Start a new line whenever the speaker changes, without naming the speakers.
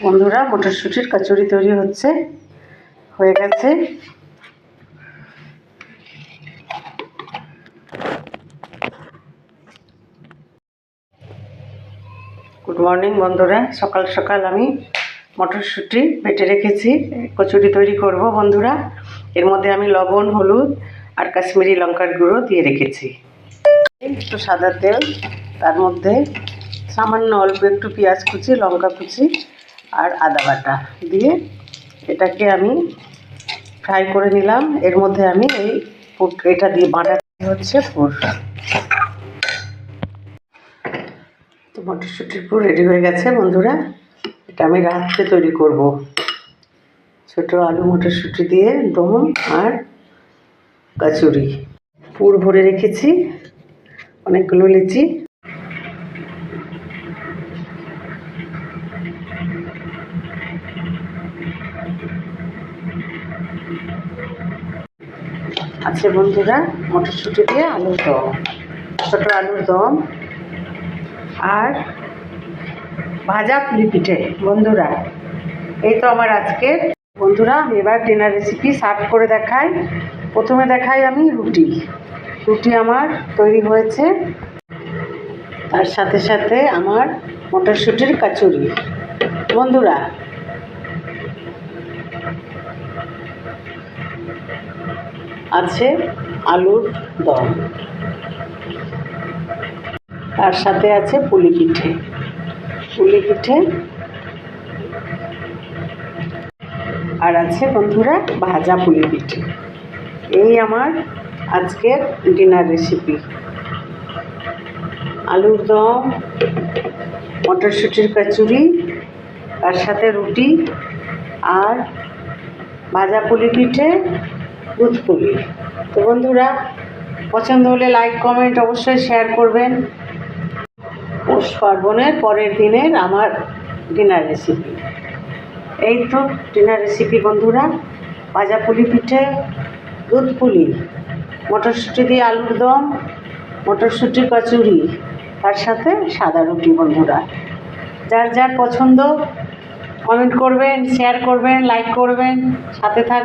বন্ধুরা, মটরশুঁটির কচুরি তৈরি হয়ে গেছে। গুড মর্নিং বন্ধুরা, সকাল সকাল আমি মটরশুঁটি বেটে রেখেছি, কচুরি তৈরি করব বন্ধুরা। এর মধ্যে আমি লবণ, হলুদ আর কাশ্মীরি লঙ্কার গুঁড়ো দিয়ে রেখেছি। একটু সাদা তেল, তার মধ্যে সামান্য অল্প একটু পেঁয়াজ কুচি, লঙ্কা কুচি আর আদা বাটা দিয়ে এটাকে আমি ফ্রাই করে নিলাম। এর মধ্যে আমি এটা দিয়ে বাটাটা হচ্ছে পুর। তো মটরশুঁটির পুর রেডি হয়ে গেছে বন্ধুরা। এটা আমি রাত্রে তৈরি করব। ছোট আলু মটরশুঁটি দিয়ে দম আর কচুরি। পুর ভরে রেখেছি অনেকগুলো লিচি। আছে বন্ধুরা মটরশুঁটি দিয়ে আলুর দম, ছোট আলুর দম আর ভাজা পুলি পিঠে বন্ধুরা। এই তো আমার আজকে বন্ধুরা। আমি এবার ডিনার রেসিপি সার্ভ করে দেখাই। প্রথমে দেখাই আমি রুটি আমার তৈরি হয়েছে, তার সাথে সাথে আমার মটরশুঁটির কচুরি বন্ধুরা। আছে আলুর দম, তার সাথে আছে পুলি পিঠে আর আছে বন্ধুরা ভাজা পুলি পিঠে। এই আমার আজকের ডিনার রেসিপি। আলুর দম, মটরশুঁটির কচুরি, তার সাথে রুটি আর ভাজা পুলি পিঠে, দুধ পুলি। তো বন্ধুরা, পছন্দ হলে লাইক কমেন্ট অবশ্যই শেয়ার করবেন। পৌষ পার্বণের পরের দিনের আমার ডিনার রেসিপি। এই তো ডিনার রেসিপি বন্ধুরা। ভাজা পুলি পিঠে, দুধ পুলি, মটরশুঁটি দিয়ে আলুর দম, মটরশুঁটির কচুরি, তার সাথে সাদা রুটি বন্ধুরা। যার যার পছন্দ কমেন্ট করবেন, শেয়ার করবেন, লাইক করবেন, সাথে থাকবেন।